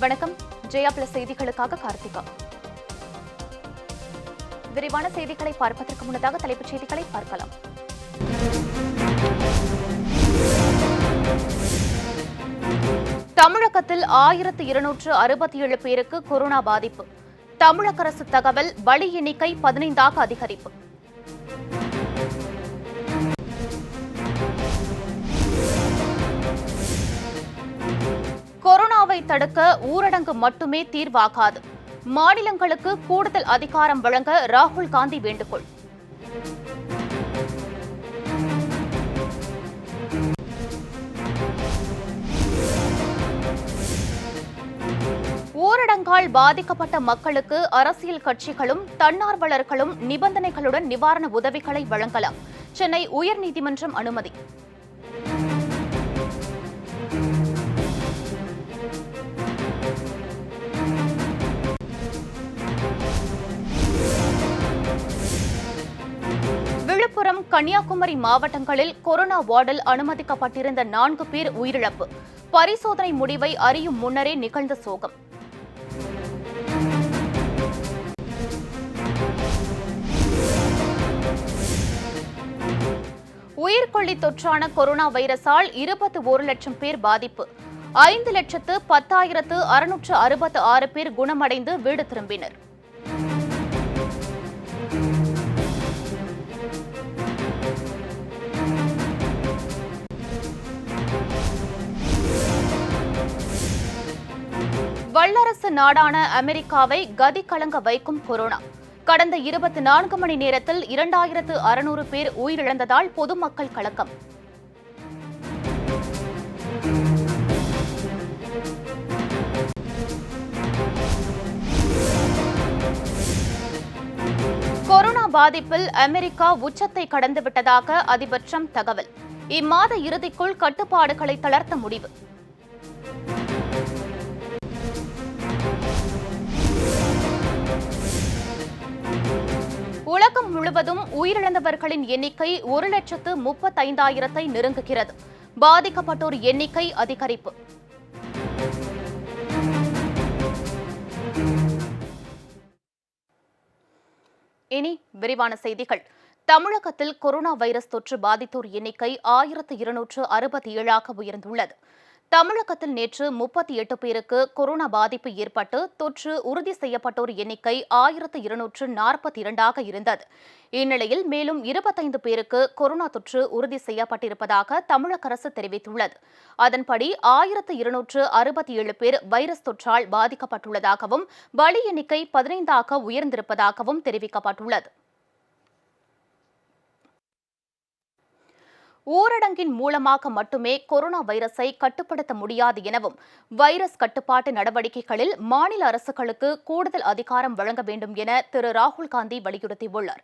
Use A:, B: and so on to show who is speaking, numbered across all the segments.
A: வணக்கம். ஜெயா பிளஸ் செய்திகளுக்காக கார்த்திகா. விரிவான செய்திகளை பார்ப்பதற்கு முன்னதாக தலைப்புச் செய்திகளை பார்க்கலாம். தமிழகத்தில் 1267 பேருக்கு கொரோனா பாதிப்பு. தமிழக அரசு தகவல், பலி எண்ணிக்கை 15ஆக அதிகரிப்பு. கொரோனாவை தடுக்க ஊரடங்கு மட்டுமே தீர்வாகாது. மாநிலங்களுக்கு கூடுதல் அதிகாரம் வழங்க ராகுல் காந்தி வேண்டுகோள். ஊரடங்கால் பாதிக்கப்பட்ட மக்களுக்கு அரசியல் கட்சிகளும் தன்னார்வலர்களும் நிபந்தனைகளுடன் நிவாரண உதவிகளை வழங்கலாம். சென்னை உயர்நீதிமன்றம் அனுமதி. விழுப்புரம், கன்னியாகுமரி மாவட்டங்களில் கொரோனா வார்டில் அனுமதிக்கப்பட்டிருந்த 4 பேர் உயிரிழப்பு. பரிசோதனை முடிவை அறியும் முன்னரே நிகழ்ந்த சோகம். உயிர்கொல்லி தொற்றான கொரோனா வைரஸால் 21 லட்சம் பேர் பாதிப்பு. 5,10,666 பேர் குணமடைந்து வீடு திரும்பினர். வல்லரசு நாடான அமெரிக்காவை கதி கலங்க வைக்கும் கொரோனா. கடந்த 24 மணி நேரத்தில் 2600 பேர் உயிரிழந்ததால் பொதுமக்கள் கலக்கம். கொரோனா பாதிப்பில் அமெரிக்கா உச்சத்தை கடந்துவிட்டதாக அதிபர் ட்ரம்ப் தகவல். இம்மாத இறுதிக்குள் கட்டுப்பாடுகளை தளர்த்த முடிவு. உலகம் முழுவதும் உயிரிழந்தவர்களின் எண்ணிக்கை 1,35,000 நெருங்குகிறது. பாதிக்கப்பட்டோர் எண்ணிக்கை அதிகரிப்பு. இனி விரிவான செய்திகள். தமிழகத்தில் கொரோனா வைரஸ் தொற்று பாதித்தோர் எண்ணிக்கை 1267ஆக உயர்ந்துள்ளது. தமிழகத்தில் நேற்று 38 பேருக்கு கொரோனா பாதிப்பு ஏற்பட்டு தொற்று உறுதி செய்யப்பட்டோர் எண்ணிக்கை 1242ஆக இருந்தது. இந்நிலையில் மேலும் 25 பேருக்கு கொரோனா தொற்று உறுதி செய்யப்பட்டிருப்பதாக தமிழக அரசு தெரிவித்துள்ளது. அதன்படி 1267 பேர் வைரஸ் தொற்றால் பாதிக்கப்பட்டுள்ளதாகவும் பலி எண்ணிக்கை 15ஆக உயர்ந்திருப்பதாகவும் தெரிவிக்கப்பட்டுள்ளது. ஊரடங்கின் மூலமாக மட்டுமே கொரோனா வைரஸை கட்டுப்படுத்த முடியாது எனவும் வைரஸ் கட்டுப்பாட்டு நடவடிக்கைகளில் மாநில அரசுகளுக்கு கூடுதல் அதிகாரம் வழங்க வேண்டும் என திரு ராகுல் காந்தி வலியுறுத்தியுள்ளார்.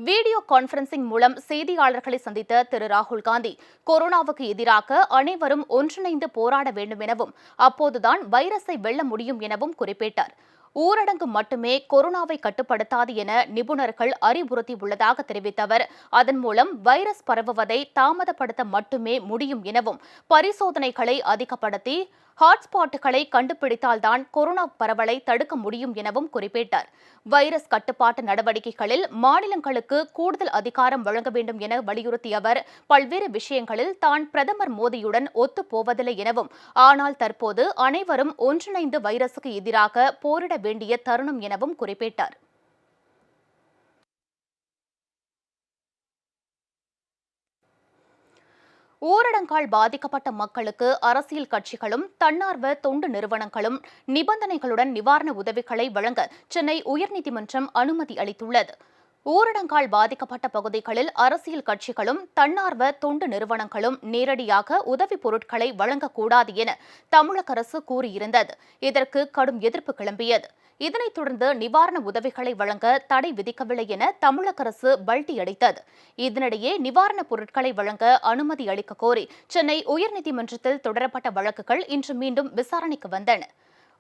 A: வீடியோ கான்பரன்சிங் மூலம் செய்தியாளர்களை சந்தித்த திரு ராகுல் காந்தி கொரோனாவுக்கு எதிராக அனைவரும் ஒன்றிணைந்து போராட வேண்டும் எனவும் அப்போதுதான் வைரஸை வெல்ல முடியும் எனவும் குறிப்பிட்டார். ஊரடங்கு மட்டுமே கொரோனாவை கட்டுப்படுத்தாது என நிபுணர்கள் அறிவுறுத்தியுள்ளதாக தெரிவித்த அவர், அதன் மூலம் வைரஸ் பரவுவதை தாமதப்படுத்த மட்டுமே முடியும் எனவும் பரிசோதனைகளை அதிகப்படுத்தி ஹாட்ஸ்பாட்டுகளை கண்டுபிடித்தால்தான் கொரோனா பரவலை தடுக்க முடியும் எனவும் குறிப்பிட்டார். வைரஸ் கட்டுப்பாட்டு நடவடிக்கைகளில் மாநிலங்களுக்கு கூடுதல் அதிகாரம் வழங்க வேண்டும் என வலியுறுத்திய அவர், பல்வேறு விஷயங்களில் தான் பிரதமர் மோடியுடன் ஒத்துப்போவதில்லை எனவும், ஆனால் தற்போது அனைவரும் ஒன்றிணைந்து வைரசுக்கு எதிராக போரிட வேண்டிய தருணம் எனவும் குறிப்பிட்டார். ஊரடங்கால் பாதிக்கப்பட்ட மக்களுக்கு அரசியல் கட்சிகளும் தன்னார்வ தொண்டு நிறுவனங்களும் நிபந்தனைகளுடன் நிவாரண உதவிகளை வழங்க சென்னை உயர்நீதிமன்றம் அனுமதி அளித்துள்ளது. ஊரடங்கால் பாதிக்கப்பட்ட பகுதிகளில் அரசியல் கட்சிகளும் தன்னார்வ தொண்டு நிறுவனங்களும் நேரடியாக உதவிப் பொருட்களை வழங்கக்கூடாது என தமிழக அரசு கூறியிருந்தது. இதற்கு கடும் எதிர்ப்பு கிளம்பியது. இதனைத் தொடர்ந்து நிவாரண உதவிகளை வழங்க தடை விதிக்கவில்லை என தமிழக அரசு பல்டி அடித்தது. இதனிடையே நிவாரணப் பொருட்களை வழங்க அனுமதி அளிக்க கோரி சென்னை உயர்நீதிமன்றத்தில் தொடரப்பட்ட வழக்குகள் இன்று மீண்டும் விசாரணைக்கு வந்தன.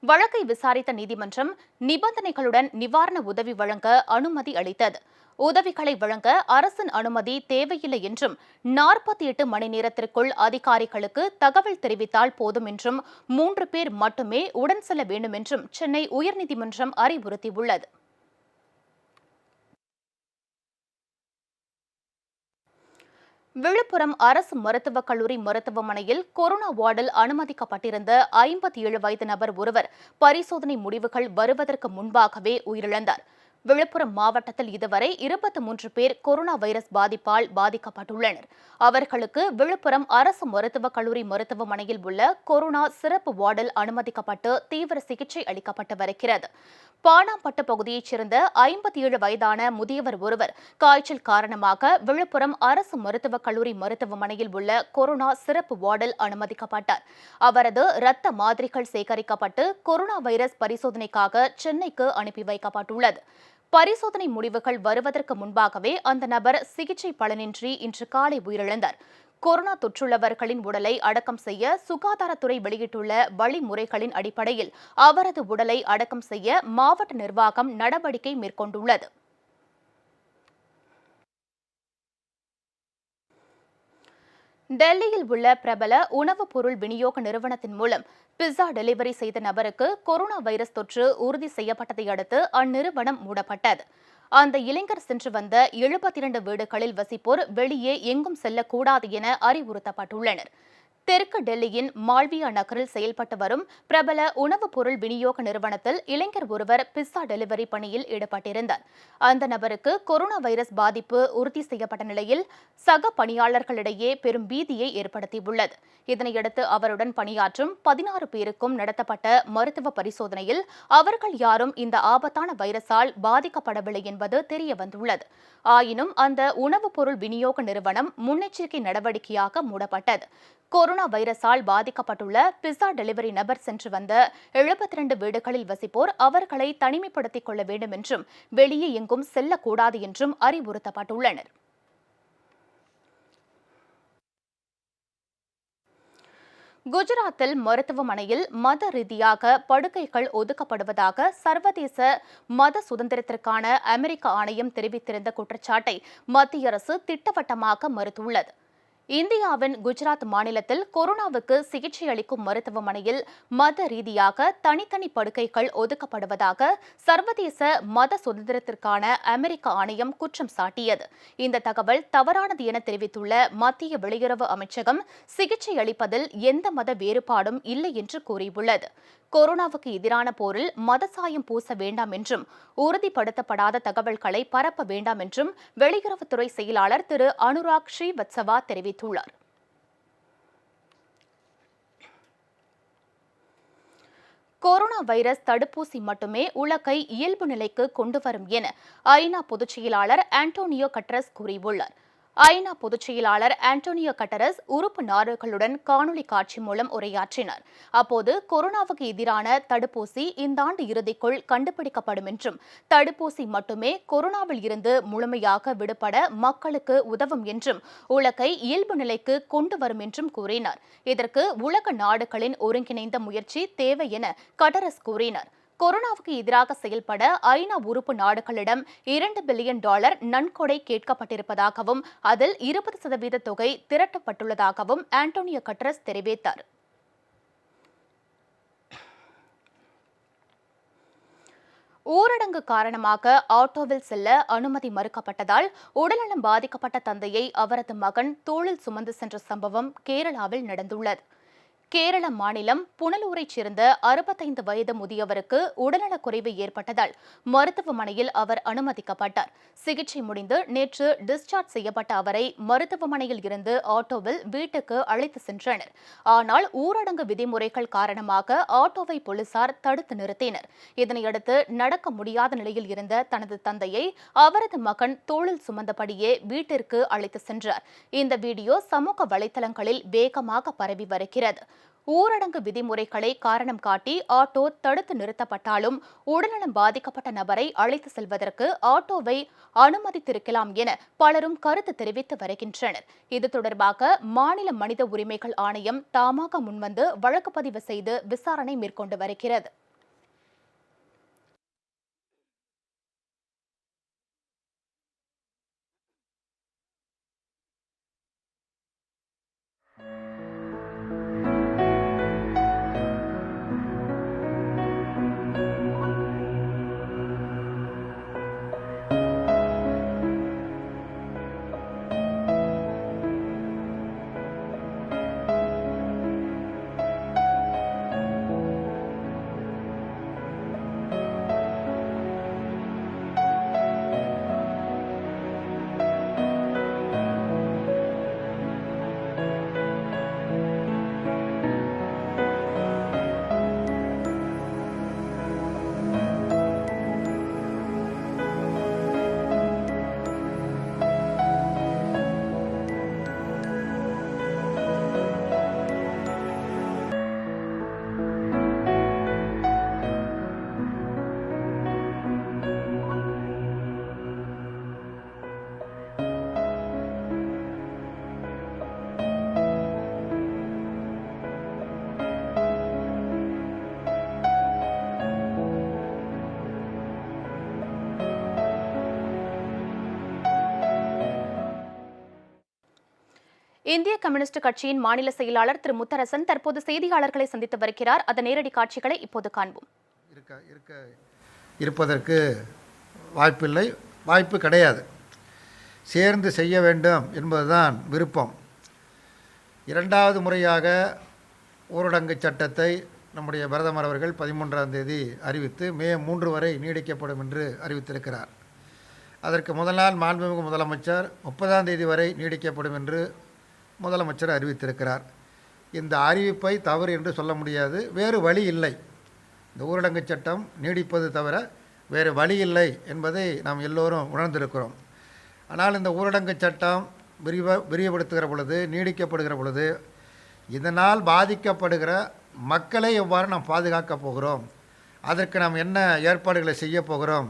A: வழக்கை விசாரித்த நீதிமன்றம் நிபந்தனைகளுடன் நிவாரண உதவி வழங்க அனுமதி அளித்தது. உதவிகளை வழங்க அரசின் அனுமதி தேவையில்லை என்றும் 48 மணி நேரத்திற்குள் அதிகாரிகளுக்கு தகவல் தெரிவித்தால் போதும் என்றும் 3 பேர் மட்டுமே உடன் செல்ல வேண்டும் என்றும் சென்னை உயர்நீதிமன்றம் அறிவுறுத்தியுள்ளது. விழுப்புரம் அரசு மருத்துவக் கல்லூரி மருத்துவமனையில் கொரோனா வார்டில் அனுமதிக்கப்பட்டிருந்த 57 வயது நபர் ஒருவர் பரிசோதனை முடிவுகள் வருவதற்கு முன்பாகவே உயிரிழந்தார். விழுப்புரம் மாவட்டத்தில் இதுவரை 23 பேர் கொரோனா வைரஸ் பாதிப்பால் பாதிக்கப்பட்டுள்ளனர். அவர்களுக்கு விழுப்புரம் அரசு மருத்துவக் கல்லூரி மருத்துவமனையில் உள்ள கொரோனா சிறப்பு வார்டில் அனுமதிக்கப்பட்டு தீவிர சிகிச்சை அளிக்கப்பட்டு வருகிறது. பாணாம்பட்டு பகுதியைச் சேர்ந்த 57 வயதான முதியவர் ஒருவர் காய்ச்சல் காரணமாக விழுப்புரம் அரசு மருத்துவக் கல்லூரி மருத்துவமனையில் உள்ள கொரோனா சிறப்பு வார்டில் அனுமதிக்கப்பட்டார். அவரது இரத்த மாதிரிகள் சேகரிக்கப்பட்டு கொரோனா வைரஸ் பரிசோதனைக்காக சென்னைக்கு அனுப்பி வைக்கப்பட்டுள்ளது. பரிசோதனை முடிவுகள் வருவதற்கு முன்பாகவே அந்த நபர் சிகிச்சை பலனின்றி இன்று காலை உயிரிழந்தார். கொரோனா தொற்றுள்ளவர்களின் உடலை அடக்கம் செய்ய சுகாதாரத்துறை வெளியிட்டுள்ள வழிமுறைகளின் அடிப்படையில் அவரது உடலை அடக்கம் செய்ய மாவட்ட நிர்வாகம் நடவடிக்கை மேற்கொண்டுள்ளது. டெல்லியில் உள்ள பிரபல உணவுப் பொருள் விநியோக நிறுவனத்தின் மூலம் பிஸ்ஸா டெலிவரி செய்த நபருக்கு கொரோனா வைரஸ் தொற்று உறுதி செய்யப்பட்டதை அடுத்து அந்நிறுவனம் மூடப்பட்டது. அந்த இளைஞர் சென்று வந்த 72 வீடுகளில் வசிப்போர் வெளியே எங்கும் செல்லக்கூடாது என அறிவுறுத்தப்பட்டுள்ளனர். தெற்கு டெல்லியின் மால்வியா நகரில் செயல்பட்டு வரும் பிரபல உணவுப் பொருள் விநியோக நிறுவனத்தில் இளைஞர் ஒருவர் பிஸ்ஸா டெலிவரி பணியில் ஈடுபட்டிருந்தார். அந்த நபருக்கு கொரோனா வைரஸ் பாதிப்பு உறுதி செய்யப்பட்ட நிலையில் சக பணியாளர்களிடையே பெரும் பீதியை ஏற்படுத்தியுள்ளது. இதனையடுத்து அவருடன் பணியாற்றும் 16 பேருக்கும் நடத்தப்பட்ட மருத்துவ பரிசோதனையில் அவர்கள் யாரும் இந்த ஆபத்தான வைரஸால் பாதிக்கப்படவில்லை என்பது தெரியவந்துள்ளது. ஆயினும் அந்த உணவுப் பொருள் விநியோக நிறுவனம் முன்னெச்சரிக்கை நடவடிக்கையாக மூடப்பட்டது. கொரோனா வைரஸால் பாதிக்கப்பட்டுள்ள பிஸ்ஸா டெலிவரி நபர் சென்று வந்த 72 வீடுகளில் வசிப்போர் அவர்களை தனிமைப்படுத்திக் கொள்ள வேண்டும் என்றும் வெளியே எங்கும் செல்லக்கூடாது என்றும் அறிவுறுத்தப்பட்டுள்ளனர். குஜராத்தில் மருத்துவமனையில் மத ரீதியாக படுக்கைகள் ஒதுக்கப்படுவதாக சர்வதேச மத சுதந்திரத்திற்கான அமெரிக்க ஆணையம் தெரிவித்திருந்த குற்றச்சாட்டை மத்திய அரசு திட்டவட்டமாக மறுத்துள்ளது. இந்தியாவின் குஜராத் மாநிலத்தில் கொரோனாவுக்கு சிகிச்சை அளிக்கும் மருத்துவமனையில் மத ரீதியாக தனித்தனி படுக்கைகள் ஒதுக்கப்படுவதாக சர்வதேச மத சுதந்திரத்திற்கான அமெரிக்க ஆணையம் குற்றம் சாட்டியது. இந்த தகவல் தவறானது என தெரிவித்துள்ள மத்திய வெளியுறவு அமைச்சகம் சிகிச்சை அளிப்பதில் எந்த மத வேறுபாடும் இல்லை என்று கூறியுள்ளது. கொரோனாவுக்கு எதிரான போரில் மதசாயம் பூச வேண்டாம் என்றும் உறுதிப்படுத்தப்படாத தகவல்களை பரப்ப வேண்டாம் என்றும் வெளியுறவுத்துறை செயலாளர் திரு அனுராக் ஸ்ரீவத்சவா தெரிவித்துள்ளார். கொரோனா வைரஸ் தடுப்பூசி மட்டுமே உலகை இயல்பு நிலைக்கு கொண்டு வரும் என ஐநா பொதுச் செயலாளர் ஆண்டோனியோ கட்டரஸ் கூறியுள்ளார். ஐநா பொதுச் செயலாளர் ஆண்டோனியோ கட்டரஸ் உறுப்பு நாடுகளுடன் காணொலி காட்சி மூலம் உரையாற்றினார். அப்போது கொரோனாவுக்கு எதிரான தடுப்பூசி இந்த ஆண்டு இறுதிக்குள் கண்டுபிடிக்கப்படும் என்றும் தடுப்பூசி மட்டுமே கொரோனாவில் இருந்து முழுமையாக விடுபட மக்களுக்கு உதவும் என்றும் உலகை இயல்பு நிலைக்கு கொண்டு வரும் என்றும் கூறினார். இதற்கு உலக நாடுகளின் ஒருங்கிணைந்த முயற்சி தேவை என கட்டரஸ் கூறினார். கொரோனாவுக்கு எதிராக செயல்பட ஐநா உறுப்பு நாடுகளிடம் $2 பில்லியன் நன்கொடை கேட்கப்பட்டிருப்பதாகவும் அதில் 20% தொகை திரட்டப்பட்டுள்ளதாகவும் ஆண்டோனியோ கட்டரஸ் தெரிவித்தார். ஊரடங்கு காரணமாக ஆட்டோவில் செல்ல அனுமதி மறுக்கப்பட்டதால் உடல்நலம் பாதிக்கப்பட்ட தந்தையை அவரது மகன் தோளில் சுமந்து சென்ற சம்பவம் கேரளாவில் நடந்துள்ளது. கேரள மாநிலம் புனலூரைச் சேர்ந்த 65 வயது முதியவருக்கு உடல்நலக்குறைவு ஏற்பட்டதால் மருத்துவமனையில் அவர் அனுமதிக்கப்பட்டார். சிகிச்சை முடிந்து நேற்று டிஸ்சார்ஜ் செய்யப்பட்ட அவரை மருத்துவமனையில் இருந்து ஆட்டோவில் வீட்டுக்கு அழைத்து சென்றனர். ஆனால் ஊரடங்கு விதிமுறைகள் காரணமாக ஆட்டோவை போலீசார் தடுத்து நிறுத்தினர். இதனையடுத்து நடக்க முடியாத நிலையில் இருந்த தனது தந்தையை அவரது மகன் தோளில் சுமந்தபடியே வீட்டிற்கு அழைத்து சென்றார். இந்த வீடியோ சமூக வலைதளங்களில் வேகமாக பரவி வருகிறது. ஊரடங்கு விதிமுறைகளை காரணம் காட்டி ஆட்டோ தடுத்து நிறுத்தப்பட்டாலும் உடல்நலம் பாதிக்கப்பட்ட நபரை அழைத்து செல்வதற்கு ஆட்டோவை அனுமதித்திருக்கலாம் என பலரும் கருத்து தெரிவித்து வருகின்றனர். இது தொடர்பாக மாநில மனித உரிமைகள் ஆணையம் தாமாக முன்வந்து வழக்கு பதிவு செய்து விசாரணை மேற்கொண்டு வருகிறது. இந்திய கம்யூனிஸ்ட் கட்சியின் மாநில செயலாளர் திரு முத்தரசன் தற்போது செய்தியாளர்களை சந்தித்து வருகிறார். அதன் நேரடி காட்சிகளை இப்போது காண்போம்.
B: இருப்பதற்கு வாய்ப்பில்லை, வாய்ப்பு கிடையாது. சேர்ந்து செய்ய வேண்டும் என்பதுதான் விருப்பம். இரண்டாவது முறையாக ஊரடங்கு சட்டத்தை நம்முடைய பிரதமர் அவர்கள் 13ஆம் தேதி அறிவித்து மே 3 வரை நீடிக்கப்படும் என்று அறிவித்திருக்கிறார். அதற்கு முதல் நாள் மாண்புமிகு முதலமைச்சர் 30ஆம் தேதி வரை நீடிக்கப்படும் என்று முதலமைச்சர் அறிவித்திருக்கிறார். இந்த அறிவிப்பை தவறு என்று சொல்ல முடியாது. வேறு வழி இல்லை. இந்த ஊரடங்கு சட்டம் நீடிப்பது தவிர வேறு வழி இல்லை என்பதை நாம் எல்லோரும் உணர்ந்திருக்கிறோம். ஆனால் இந்த ஊரடங்கு சட்டம் விரிவுபடுத்துகிற பொழுது, நீடிக்கப்படுகிற பொழுது இதனால் பாதிக்கப்படுகிற மக்களை எவ்வாறு நாம் பாதுகாக்கப் போகிறோம், அதற்கு நாம் என்ன ஏற்பாடுகளை செய்ய போகிறோம்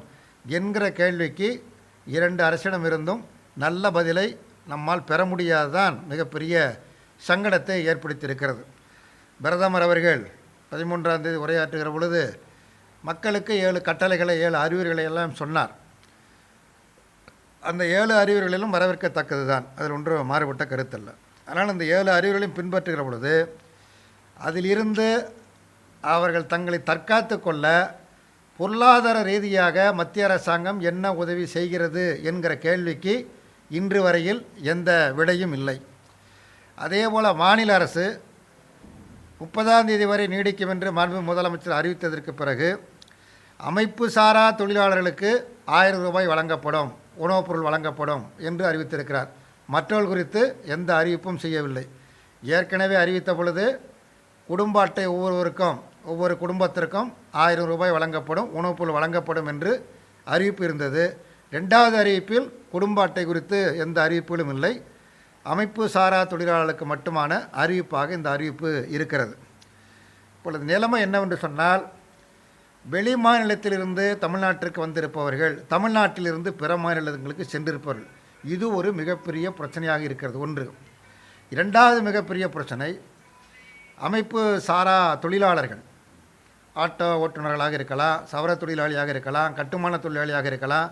B: என்கிற கேள்விக்கு இரண்டு அரசிடம் இருந்தும் நல்ல பதிலை நம்மால் பெற முடியாதுதான் மிகப்பெரிய சங்கடத்தை ஏற்படுத்தியிருக்கிறது. பிரதமர் அவர்கள் 13ஆம் தேதி உரையாற்றுகிற பொழுது மக்களுக்கு 7 கட்டளைகளை 7 அறிவுரைகளை எல்லாம் சொன்னார். அந்த 7 அறிவுரைகளிலும் வரவேற்கத்தக்கது தான், அதில் ஒன்றும் மாறுபட்ட கருத்தல்ல. ஆனால் அந்த 7 அறிவுரைகளையும் பின்பற்றுகிற பொழுது அதிலிருந்து அவர்கள் தங்களை தற்காத்து கொள்ள பொருளாதார ரீதியாக மத்திய அரசாங்கம் என்ன உதவி செய்கிறது என்கிற கேள்விக்கு இன்று வரையில் எந்த விடையும் இல்லை. அதேபோல் மாநில அரசு 30ஆம் தேதி வரை நீடிக்கும் என்று மாண்பு முதலமைச்சர் அறிவித்ததற்கு பிறகு அமைப்பு சாரா தொழிலாளர்களுக்கு 1000 ரூபாய் வழங்கப்படும், உணவுப் பொருள் வழங்கப்படும் என்று அறிவித்திருக்கிறார். மற்றவர்கள் குறித்து எந்த அறிவிப்பும் செய்யவில்லை. ஏற்கனவே அறிவித்த பொழுது குடும்ப அட்டை ஒவ்வொரு குடும்பத்திற்கும் 1000 ரூபாய் வழங்கப்படும், உணவுப் பொருள் வழங்கப்படும் என்று அறிவிப்பு இருந்தது. 2வது அறிவிப்பில் குடும்ப அட்டை குறித்து எந்த அறிவிப்புகளும் இல்லை. அமைப்பு சாரா தொழிலாளர்களுக்கு மட்டுமான அறிவிப்பாக இந்த அறிவிப்பு இருக்கிறது. இப்பொழுது நிலைமை என்னவென்று சொன்னால், வெளி மாநிலத்திலிருந்து தமிழ்நாட்டிற்கு வந்திருப்பவர்கள் தமிழ்நாட்டிலிருந்து பிற மாநிலங்களுக்கு சென்றிருப்பவர்கள், இது ஒரு மிகப்பெரிய பிரச்சனையாக இருக்கிறது. ஒன்று. 2வது மிகப்பெரிய பிரச்சனை, அமைப்பு சாரா தொழிலாளர்கள், ஆட்டோ ஓட்டுநர்களாக இருக்கலாம், சவர தொழிலாளியாக இருக்கலாம், கட்டுமான தொழிலாளியாக இருக்கலாம்,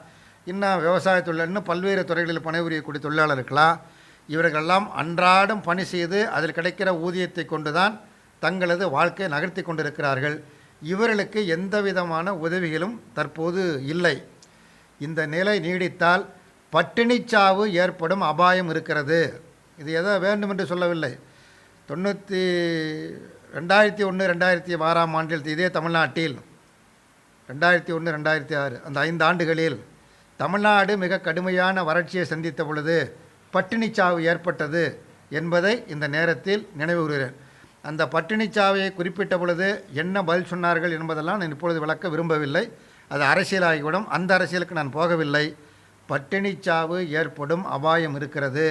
B: இன்னும் விவசாய தொழிலாளர், இன்னும் பல்வேறு துறைகளில் பணிபுரியக்கூடிய தொழிலாளர் இருக்கலாம். இவர்களெல்லாம் அன்றாடம் பணி செய்து அதில் கிடைக்கிற ஊதியத்தை கொண்டு தான் தங்களது வாழ்க்கையை நகர்த்தி கொண்டிருக்கிறார்கள். இவர்களுக்கு எந்த விதமான உதவிகளும் தற்போது இல்லை. இந்த நிலை நீடித்தால் பட்டினிச்சாவு ஏற்படும் அபாயம் இருக்கிறது. இது எதோ வேண்டும் என்று சொல்லவில்லை. 2001-2006 ஆண்டில் இதே தமிழ்நாட்டில் 2001-2006 அந்த 5 ஆண்டுகளில் தமிழ்நாடு மிக கடுமையான வறட்சியை சந்தித்த பொழுது பட்டினிச்சாவு ஏற்பட்டது என்பதை இந்த நேரத்தில் நினைவுகூறுகிறேன். அந்த பட்டினிச்சாவையை குறிப்பிட்ட பொழுது என்ன பதில் சொன்னார்கள் என்பதெல்லாம் நான் இப்பொழுது விளக்க விரும்பவில்லை. அது அரசியலாகிவிடும். அந்த அரசியலுக்கு நான் போகவில்லை. பட்டினிச்சாவு ஏற்படும் அபாயம் இருக்கிறது.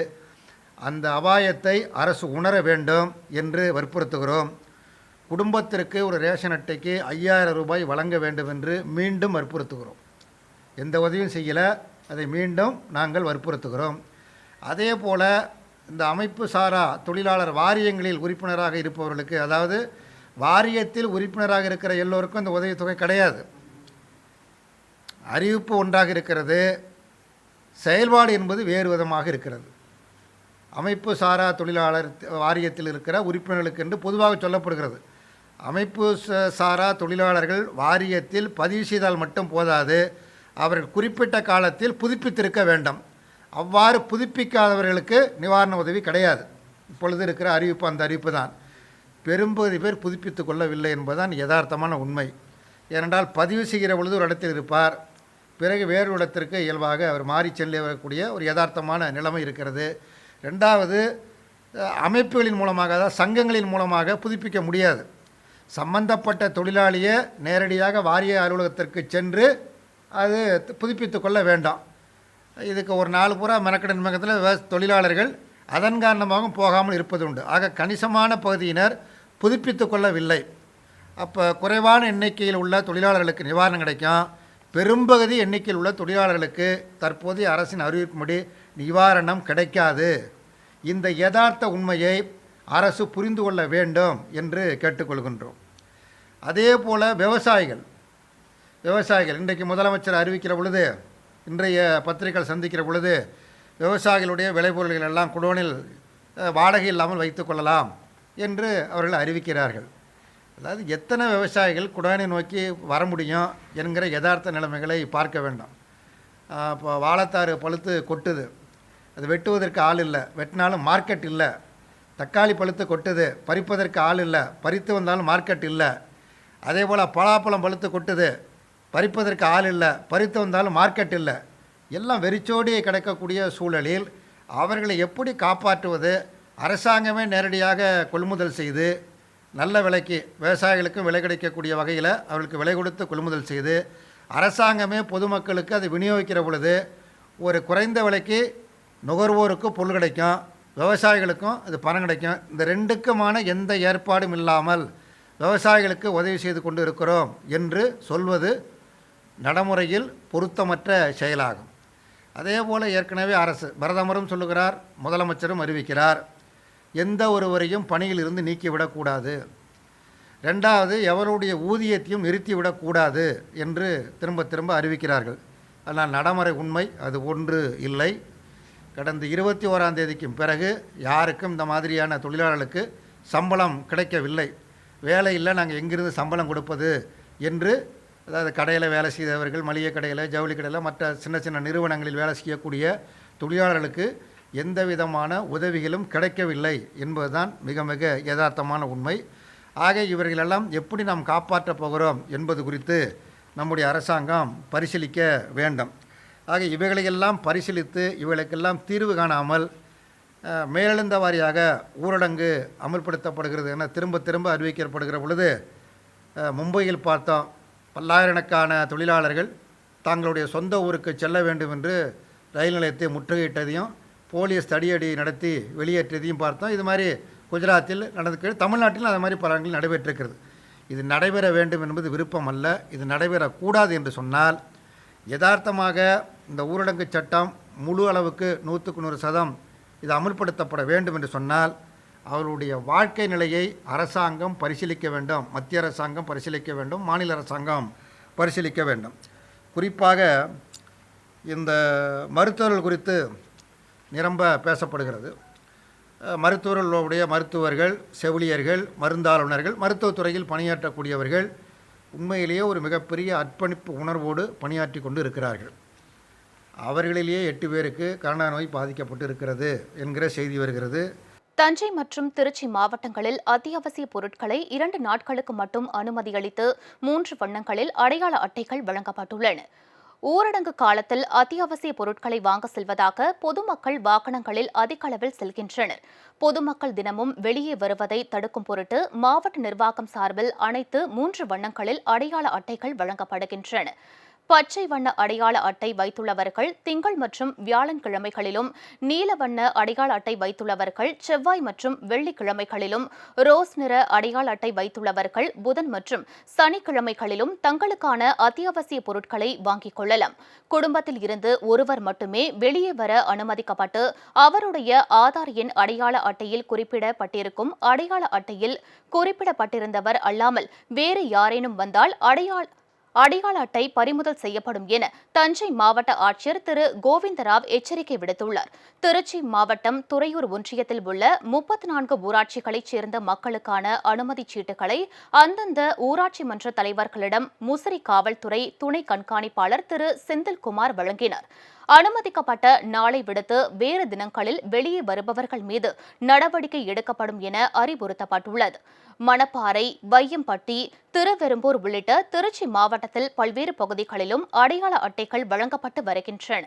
B: அந்த அபாயத்தை அரசு உணர வேண்டும் என்று வற்புறுத்துகிறோம். குடும்பத்திற்கு ஒரு ரேஷன் அட்டைக்கு 5000 ரூபாய் வழங்க வேண்டும் என்று மீண்டும் வற்புறுத்துகிறோம். எந்த உதவியும் செய்யலை, அதை மீண்டும் நாங்கள் வற்புறுத்துகிறோம். அதே போல் இந்த அமைப்பு சாரா தொழிலாளர் வாரியங்களில் உறுப்பினராக இருப்பவர்களுக்கு, அதாவது வாரியத்தில் உறுப்பினராக இருக்கிற எல்லோருக்கும் இந்த உதவித்தொகை கிடையாது. அறிவிப்பு ஒன்றாக இருக்கிறது, செயல்பாடு என்பது வேறு விதமாக இருக்கிறது. அமைப்பு சாரா தொழிலாளர் வாரியத்தில் இருக்கிற உறுப்பினர்களுக்கு என்று பொதுவாக சொல்லப்படுகிறது. அமைப்பு சாரா தொழிலாளர்கள் வாரியத்தில் பதிவு செய்தால் மட்டும் போதாது, அவர்கள் குறிப்பிட்ட காலத்தில் புதுப்பித்திருக்க வேண்டும். அவ்வாறு புதுப்பிக்காதவர்களுக்கு நிவாரண உதவி கிடையாது. இப்பொழுது இருக்கிற அறிவிப்பு அந்த அறிவிப்பு தான். பெரும்பகுதி பேர் புதுப்பித்து கொள்ளவில்லை என்பதுதான் யதார்த்தமான உண்மை. ஏனென்றால் பதிவு செய்கிற பொழுது ஒரு இடத்தில் இருப்பார், பிறகு வேறு இடத்திற்கு இயல்பாக அவர் மாறி செல்லக்கூடிய ஒரு யதார்த்தமான நிலைமை இருக்கிறது. 2வது, அமைப்புகளின் மூலமாக, அதாவது சங்கங்களின் மூலமாக புதுப்பிக்க முடியாது. சம்பந்தப்பட்ட தொழிலாளியை நேரடியாக வாரிய அலுவலகத்திற்கு சென்று அது புதுப்பித்து கொள்ள வேண்டாம். இதுக்கு ஒரு நாள் பூரா மெனக்கடை நிர்வாகத்தில் தொழிலாளர்கள் அதன் காரணமாகவும் போகாமல் இருப்பது உண்டு. ஆக கணிசமான பகுதியினர் புதுப்பித்து கொள்ளவில்லை. அப்போ குறைவான எண்ணிக்கையில் உள்ள தொழிலாளர்களுக்கு நிவாரணம் கிடைக்கும். பெரும்பகுதி எண்ணிக்கையில் உள்ள தொழிலாளர்களுக்கு தற்போதைய அரசின் அறிவிப்புப்படி நிவாரணம் கிடைக்காது. இந்த யதார்த்த உண்மையை அரசு புரிந்து கொள்ள வேண்டும் என்று கேட்டுக்கொள்கின்றோம். அதே போல் விவசாயிகள் இன்றைக்கு முதலமைச்சர் அறிவிக்கிற பொழுது, இன்றைய பத்திரிகைகள் சந்திக்கிற பொழுது, விவசாயிகளுடைய விளைபொருள்கள் எல்லாம் குடோனில் வாடகை இல்லாமல் வைத்துக்கொள்ளலாம் என்று அவர்கள் அறிவிக்கிறார்கள். அதாவது எத்தனை விவசாயிகள் குடோனை நோக்கி வர முடியும் என்கிற யதார்த்த நிலைமைகளை பார்க்க வேண்டும். இப்போ வாழைத்தாறு பழுத்து கொட்டுது, அது வெட்டுவதற்கு ஆள் இல்லை, வெட்டினாலும் மார்க்கெட் இல்லை. தக்காளி பழுத்து கொட்டுது, பறிப்பதற்கு ஆள் இல்லை, பறித்து வந்தாலும் மார்க்கெட் இல்லை. அதே போல் பலாப்பழம் பழுத்து கொட்டுது, பறிப்பதற்கு ஆள் இல்லை, பறித்து வந்தாலும் மார்க்கெட் இல்லை. எல்லாம் வெறிச்சோடி கிடைக்கக்கூடிய சூழலில் அவர்களை எப்படி காப்பாற்றுவது? அரசாங்கமே நேரடியாக கொள்முதல் செய்து நல்ல விலைக்கு விவசாயிகளுக்கும் விலை கிடைக்கக்கூடிய வகையில் அவர்களுக்கு விலை கொடுத்து கொள்முதல் செய்து அரசாங்கமே பொதுமக்களுக்கு அதை விநியோகிக்கிற பொழுது ஒரு குறைந்த விலைக்கு நுகர்வோருக்கு பொருள் கிடைக்கும், விவசாயிகளுக்கும் அது பணம் கிடைக்கும். இந்த ரெண்டுக்குமான எந்த ஏற்பாடும் இல்லாமல் விவசாயிகளுக்கு உதவி செய்து கொண்டு இருக்கிறோம் என்று சொல்வது நடைமுறையில் பொருத்தமற்ற செயலாகும். அதே போல் ஏற்கனவே அரசு பிரதமரும் சொல்லுகிறார், முதலமைச்சரும் அறிவிக்கிறார், எந்த ஒருவரையும் பணியில் இருந்து நீக்கிவிடக்கூடாது. ரெண்டாவது, எவருடைய ஊதியத்தையும் நிறுத்திவிடக்கூடாது என்று திரும்ப திரும்ப அறிவிக்கிறார்கள். ஆனால் நடைமுறை உண்மை அது ஒன்று இல்லை. கடந்த 21ஆம் தேதிக்கும் பிறகு யாருக்கும் இந்த மாதிரியான தொழிலாளர்களுக்கு சம்பளம் கிடைக்கவில்லை. வேலை இல்லை, நாங்கள் எங்கிருந்து சம்பளம் கொடுப்பது என்று, அதாவது கடையில் வேலை செய்தவர்கள், மளிகை கடையில், ஜவுளி கடையில், மற்ற சின்ன சின்ன நிறுவனங்களில் வேலை செய்யக்கூடிய தொழிலாளர்களுக்கு எந்த விதமான உதவிகளும் கிடைக்கவில்லை என்பதுதான் மிக மிக யதார்த்தமான உண்மை. ஆக இவர்களெல்லாம் எப்படி நாம் காப்பாற்றப் போகிறோம் என்பது குறித்து நம்முடைய அரசாங்கம் பரிசீலிக்க வேண்டும். ஆக இவைகளையெல்லாம் பரிசீலித்து இவைகளுக்கெல்லாம் தீர்வு காணாமல் மேலெழுந்த வாரியாக ஊரடங்கு அமல்படுத்தப்படுகிறது என திரும்ப திரும்ப அறிவிக்கப்படுகிற பொழுது மும்பையில் பார்த்தோம், பல்லாயிரக்கணக்கான தொழிலாளர்கள் தங்களுடைய சொந்த ஊருக்கு செல்ல வேண்டும் என்று ரயில் நிலையத்தை முற்றுகையிட்டதையும் போலீஸ் தடியடி நடத்தி வெளியேற்றியதையும் பார்த்தோம். இது மாதிரி குஜராத்தில் நடந்துக்கிறது, தமிழ்நாட்டிலும் அது மாதிரி பல இடங்களில் நடைபெற்றிருக்கிறது. இது நடைபெற வேண்டும் என்பது விருப்பம் அல்ல. இது நடைபெறக்கூடாது என்று சொன்னால் யதார்த்தமாக இந்த ஊரடங்கு சட்டம் முழு அளவுக்கு 100% இது அமுல்படுத்தப்பட வேண்டும் என்று சொன்னால் அவருடைய வாழ்க்கை நிலையை அரசாங்கம் பரிசீலிக்க வேண்டும், மத்திய அரசாங்கம் பரிசீலிக்க வேண்டும், மாநில அரசாங்கம் பரிசீலிக்க வேண்டும். குறிப்பாக இந்த மருத்துவர்கள் குறித்து நிரம்ப பேசப்படுகிறது. மருத்துவர்களுடைய மருத்துவர்கள், செவிலியர்கள், மருந்தாளுநர்கள், மருத்துவத்துறையில் பணியாற்றக்கூடியவர்கள் உண்மையிலேயே ஒரு மிகப்பெரிய அர்ப்பணிப்பு உணர்வோடு பணியாற்றி கொண்டு இருக்கிறார்கள். அவர்களிலேயே 8 பேருக்கு கரோனா நோய் பாதிக்கப்பட்டு இருக்கிறது என்கிற செய்தி வருகிறது.
A: தஞ்சை மற்றும் திருச்சி மாவட்டங்களில் அத்தியாவசிய பொருட்களை 2 நாட்களுக்கு மட்டும் அனுமதி அளித்து 3 வண்ணங்களில் அடையாள அட்டைகள் வழங்கப்பட்டுள்ளன. ஊரடங்கு காலத்தில் அத்தியாவசிய பொருட்களை வாங்க செல்வதாக பொதுமக்கள் வாகனங்களில் அதிக அளவில் செல்கின்றனர். பொதுமக்கள் தினமும் வெளியே வருவதை தடுக்கும் பொருட்டு மாவட்ட நிர்வாகம் சார்பில் அனைத்து 3 வண்ணங்களில் அடையாள அட்டைகள் வழங்கப்படுகின்றன. பச்சை வண்ண அடையாள அட்டை வைத்துள்ளவர்கள் திங்கள் மற்றும் வியாழக்கிழமைகளிலும், நீல வண்ண அடையாள அட்டை வைத்துள்ளவர்கள் செவ்வாய் மற்றும் வெள்ளிக்கிழமைகளிலும், ரோஸ் நிற அடையாள அட்டை வைத்துள்ளவர்கள் புதன் மற்றும் சனிக்கிழமைகளிலும் தங்களுக்கான அத்தியாவசிய பொருட்களை வாங்கிக் கொள்ளலாம். குடும்பத்தில் இருந்து ஒருவர் மட்டுமே வெளியே வர அனுமதிக்கப்பட்டு அவருடைய ஆதார் எண் அடையாள அட்டையில் குறிப்பிடப்பட்டிருக்கும் அடையாள அட்டையில் குறிப்பிடப்பட்டிருந்தவர் அல்லாமல் வேறு யாரேனும் வந்தால் அடையாள அட்டை பறிமுதல் செய்யப்படும் என தஞ்சை மாவட்ட ஆட்சியர் திரு கோவிந்தராவ் எச்சரிக்கை விடுத்துள்ளார். திருச்சி மாவட்டம் துறையூர் ஒன்றியத்தில் உள்ள 34 ஊராட்சிகளைச் சேர்ந்த மக்களுக்கான அனுமதிச் சீட்டுகளை அந்தந்த ஊராட்சி மன்ற தலைவர்களிடம் முசிறி காவல்துறை துணை கண்காணிப்பாளர் திரு செந்தில்குமார் வழங்கினார். அனுமதிக்கப்பட்ட நாளை விடுத்து வேறு தினங்களில் வெளியே வருபவர்கள் மீது நடவடிக்கை எடுக்கப்படும் என அறிவுறுத்தப்பட்டுள்ளது. மணப்பாறை, வையம்பட்டி, திருவெரும்பூர் உள்ளிட்ட திருச்சி மாவட்டத்தில் பல்வேறு பகுதிகளிலும் அடையாள அட்டைகள் வழங்கப்பட்டு வருகின்றன.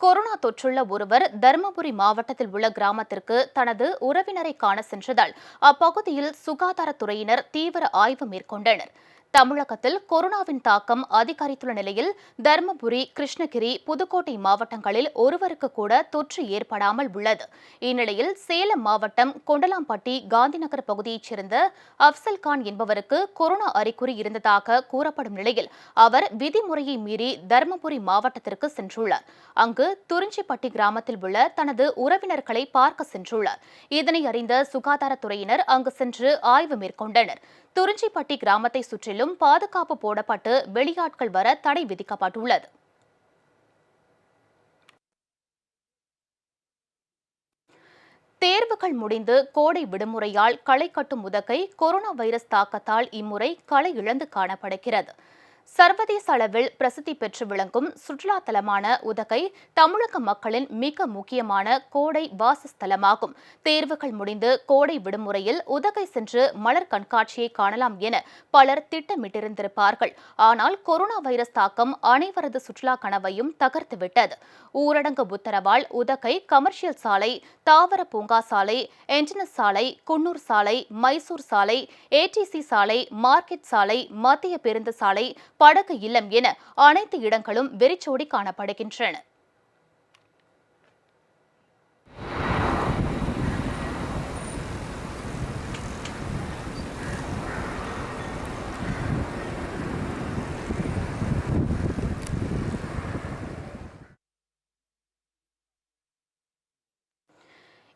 A: கொரோனா தொற்றுள்ள ஒருவர் தருமபுரி மாவட்டத்தில் உள்ள கிராமத்திற்கு தனது உறவினரை காண சென்றதால் அப்பகுதியில் சுகாதாரத்துறையினர் தீவிர ஆய்வு மேற்கொண்டனர். தமிழகத்தில் கொரோனாவின் தாக்கம் அதிகரித்துள்ள நிலையில் தருமபுரி, கிருஷ்ணகிரி, புதுக்கோட்டை மாவட்டங்களில் ஒருவருக்கு கூட தொற்று ஏற்படாமல் உள்ளது. இந்நிலையில் சேலம் மாவட்டம் கொண்டலாம்பட்டி காந்திநகர் பகுதியைச் சேர்ந்த அப்சல்கான் என்பவருக்கு கொரோனா அறிகுறி இருந்ததாக கூறப்படும் நிலையில் அவர் விதிமுறையை மீறி தருமபுரி மாவட்டத்திற்கு சென்றுள்ளார். அங்கு துறிஞ்சிப்பட்டி கிராமத்தில் உள்ள தனது உறவினர்களை பார்க்க சென்றுள்ளார். இதனை அறிந்த சுகாதாரத்துறையினர் அங்கு சென்று ஆய்வு மேற்கொண்டனர். துறிஞ்சிப்பட்டி கிராமத்தை சுற்றிலும் பாதுகாப்பு போடப்பட்டு வெளியாட்கள் வர தடை விதிக்கப்பட்டுள்ளது. தேர்வுகள் முடிந்து கோடை விடுமுறையால் களை கட்டும் உதகை கொரோனா வைரஸ் தாக்கத்தால் இம்முறை களை இழந்து காணப்படுகிறது. சர்வதேச அளவில் பிரசித்தி பெற்று விளங்கும் சுற்றுலா தலமான உதகை தமிழக மக்களின் மிக முக்கியமான கோடை வாசஸ்தலமாகும். தேர்வுகள் முடிந்து கோடை விடுமுறையில் உதகை சென்று மலர் கண்காட்சியை காணலாம் என பலர் திட்டமிட்டிருந்திருப்பார்கள். ஆனால் கொரோனா வைரஸ் தாக்கம் அனைவரது சுற்றுலா கனவையும் தகர்த்துவிட்டது. ஊரடங்கு உத்தரவால் உதகை கமர்ஷியல் சாலை, தாவர பூங்கா சாலை, என்ஜினஸ் சாலை, குன்னூர் சாலை, மைசூர் சாலை, ஏடிசி சாலை, மார்க்கெட் சாலை, மத்திய பேருந்து சாலை, படகு இல்லம் என அனைத்து இடங்களும் வெறிச்சோடி காணப்படுகின்றன.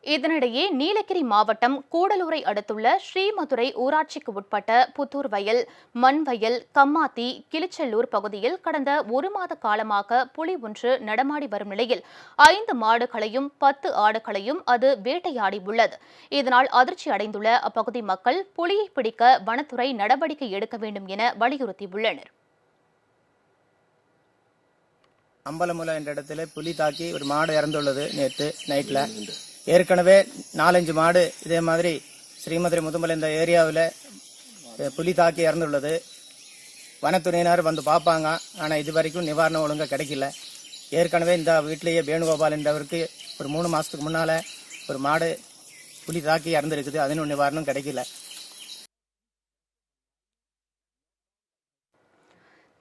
A: இதனிடையே நீலகிரி மாவட்டம் கூடலூரை அடுத்துள்ள ஸ்ரீமதுரை ஊராட்சிக்கு உட்பட்ட புத்தூர் வயல், மண்வயல், கம்மாத்தி, கிளிச்செல்லூர் பகுதியில் கடந்த 1 மாத காலமாக புலி ஒன்று நடமாடி வரும் நிலையில் 5 மாடுகளையும் 10 ஆடுகளையும் அது வேட்டையாடி உள்ளது. இதனால் அதிர்ச்சி அடைந்துள்ள அப்பகுதி மக்கள் புலியை பிடிக்க வனத்துறை நடவடிக்கை எடுக்க வேண்டும் என வலியுறுத்தியுள்ளனர்.
C: அம்பலமுலை என்ற இடத்துல புலி தாக்கி ஒரு மாடு இறந்துள்ளது நேற்று நைட்டில். ஏற்கனவே 4-5 மாடு இதே மாதிரி ஸ்ரீமதுரை முதுமலை இந்த ஏரியாவில் புலி தாக்கி இறந்துள்ளது. வனத்துறையினர் வந்து பார்ப்பாங்க, ஆனால் இது வரைக்கும் நிவாரணம் ஒழுங்காக கிடைக்கல. ஏற்கனவே இந்த வீட்டிலேயே வேணுகோபால் என்றவருக்கு ஒரு 3 மாதத்துக்கு முன்னால் ஒரு மாடு புலி தாக்கி இறந்துருக்குது, அதனும் நிவாரணம் கிடைக்கல.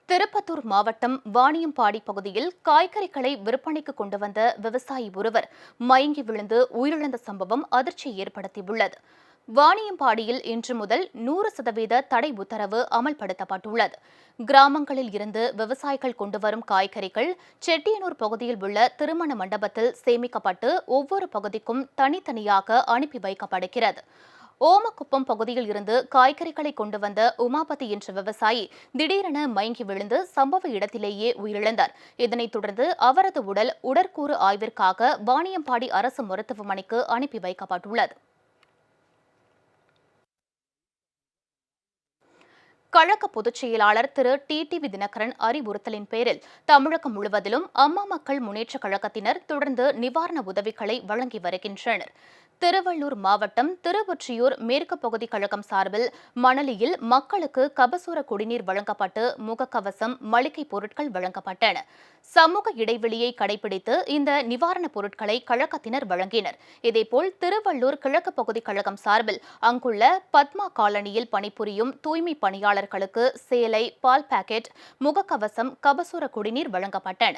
A: திருப்பத்தூர் மாவட்டம் வாணியம்பாடி பகுதியில் காய்கறிகளை விற்பனைக்கு கொண்டு வந்த விவசாயி ஒருவர் மயங்கி விழுந்து உயிரிழந்த சம்பவம் அதிர்ச்சியை ஏற்படுத்தியுள்ளது. வாணியம்பாடியில் இன்று முதல் 100% தடை உத்தரவு அமல்படுத்தப்பட்டுள்ளது. கிராமங்களில் இருந்து விவசாயிகள் கொண்டு வரும் காய்கறிகள் செட்டியனூர் பகுதியில் உள்ள திருமண மண்டபத்தில் சேமிக்கப்பட்டு ஒவ்வொரு பகுதிக்கும் தனித்தனியாக அனுப்பி வைக்கப்படுகிறது. ஓமக்குப்பம் பகுதியில் இருந்து காய்கறிகளை கொண்டு வந்த உமாபதி என்ற விவசாயி திடீரென மயங்கி விழுந்து சம்பவ இடத்திலேயே உயிரிழந்தார். இதனைத் தொடர்ந்து அவரது உடல் உடற்கூறு ஆய்விற்காக வாணியம்பாடி அரசு மருத்துவமனைக்கு அனுப்பி வைக்கப்பட்டுள்ளது. கழக பொதுச் செயலாளர் திரு டிடிவி தினகரன் அறிவுறுத்தலின் பேரில் தமிழகம் முழுவதிலும் அம்மா மக்கள் முன்னேற்றக் கழகத்தினர் தொடர்ந்து நிவாரண உதவிகளை வழங்கி வருகின்றனர். திருவள்ளூர் மாவட்டம் திருவொற்றியூர் மேற்கு பகுதி கழகம் சார்பில் மணலியில் மக்களுக்கு கபசுர குடிநீர் வழங்கப்பட்டு முகக்கவசம், மளிகை பொருட்கள் வழங்கப்பட்டன. சமூக இடைவெளியை கடைபிடித்து இந்த நிவாரணப் பொருட்களை கழகத்தினர் வழங்கினர். இதேபோல் திருவள்ளூர் கிழக்கு பகுதி கழகம் சார்பில் அங்குள்ள பத்மா காலனியில் பணிபுரியும் தூய்மை பணியாளர்களுக்கு சேலை, பால் பாக்கெட், முகக்கவசம், கபசுர குடிநீர் வழங்கப்பட்டன.